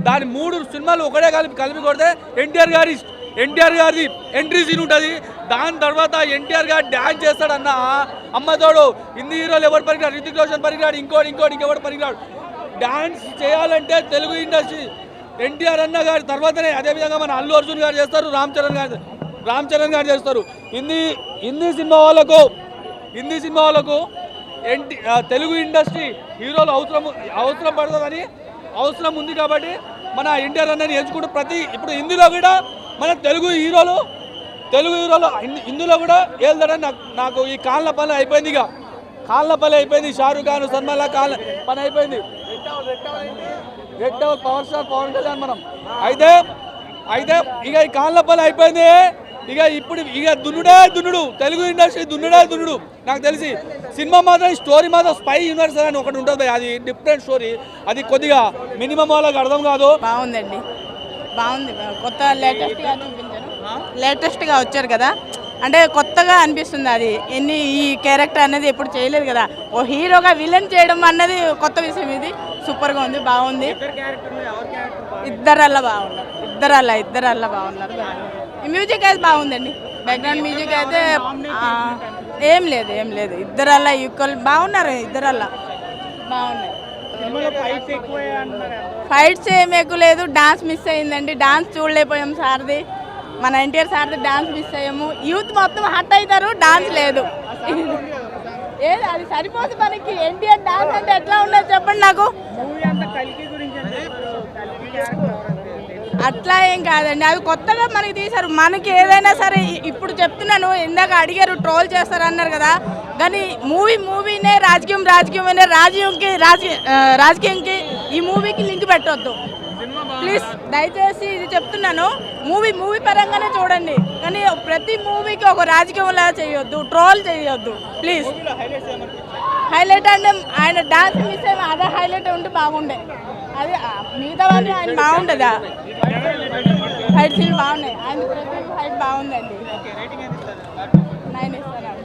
దాని 3 సినిమాలు ఒకటే కలిపి కొడితే ఎన్టీఆర్ గారి ఎంట్రీ సీన్ ఉంటుంది. దాని తర్వాత ఎన్టీఆర్ గారు డ్యాన్స్ చేస్తాడన్న అమ్మతోడు. హిందీ హీరోలు ఎవరు పనికిరాడు, రితిక్ రోషన్ పనికిరాడు, ఇంకోటి పనికిరాడు. డ్యాన్స్ చేయాలంటే తెలుగు ఇండస్ట్రీ ఎన్టీఆర్ అన్న గారి తర్వాతనే. అదేవిధంగా మన అల్లు అర్జున్ గారు చేస్తారు, రామ్ చరణ్ గారు చేస్తారు. హిందీ సినిమా వాళ్ళకు తెలుగు ఇండస్ట్రీ హీరోలు అవసరం పడుతుందని అవసరం ఉంది కాబట్టి మన ఎన్టీఆర్ అన్నని ఎంచుకుంటూ ఇప్పుడు హిందీలో కూడా మన తెలుగు హీరోలు హిందీలో కూడా వెళ్తాడని నాకు ఈ కాళ్ళ పని అయిపోయింది. అయిపోయింది. షారూక్ ఖాన్, సల్మాన్ ఖాన్ పని అయిపోయింది. Red power star Pawan Kalyan మనం అయితే ఇక ఈ కాళ్ళ పని అయిపోయింది. ఇప్పుడు దున్నుడు తెలుగు ఇండస్ట్రీ దున్నుడు. నాకు తెలిసి సినిమా మాత్రం స్టోరీ మాత్రం స్పై యూనివర్స్ అని ఒకటి ఉంటుంది. అది డిఫరెంట్ స్టోరీ. అది కొద్దిగా మినిమం వాళ్ళకి అర్థం కాదు. బాగుందండి, బాగుంది. కొత్త లేటెస్ట్గా వచ్చారు కదా, అంటే కొత్తగా అనిపిస్తుంది. అది ఈ క్యారెక్టర్ అనేది ఎప్పుడు చేయలేదు కదా. ఓ హీరోగా విలన్ చేయడం అన్నది కొత్త విషయం. ఇది సూపర్గా ఉంది, బాగుంది. ఇద్దరల్లా బాగున్నారు. ఈ మ్యూజిక్ అయితే బాగుందండి. బ్యాక్గ్రౌండ్ మ్యూజిక్ అయితే ఏం లేదు. ఇద్దరల్లా ఈక్వల్ బాగున్నారు. ఇద్దరల్లా బాగున్నాయి. ఫైట్స్ ఏమి ఎక్కువ లేదు. డాన్స్ మిస్ అయిందండి. డాన్స్ చూడలేకపోయాం సార్ది. మన ఎన్టీఆర్ సార్ది డాన్స్ మిస్ అయ్యాము. యూత్ మొత్తం హట్ అవుతారు, డాన్స్ లేదు. ఏది అది సరిపోదు మనకి. ఎన్టీఆర్ డాన్స్ అంటే ఎట్లా ఉండదు చెప్పండి నాకు. అట్లా ఏం కాదండి, అవి కొత్తగా మనకి తీశారు. మనకి ఏదైనా సరే ఇప్పుడు చెప్తున్నాను, ఇందాక అడిగారు ట్రోల్ చేస్తారు అన్నారు కదా. కానీ మూవీనే రాజకీయమే రాజకీయంకి ఈ మూవీకి లింక్ పెట్టొద్దు ప్లీజ్. దయచేసి ఇది చెప్తున్నాను. మూవీ పరంగానే చూడండి, కానీ ప్రతి మూవీకి ఒక రాజకీయంలా చేయొద్దు, ట్రోల్ చేయొద్దు ప్లీజ్. హైలైట్ అంటే ఆయన డాన్స్ మిస్ అయ్యి అదే హైలైట్ ఉంటే బాగుండే. అది మిగతా వాళ్ళు ఆయన బాగుంటుందా? ఫైట్ సీన్ బాగున్నాయి. ఆయన ప్రతి ఫైట్ బాగుందండి. 9 ఇస్తాను.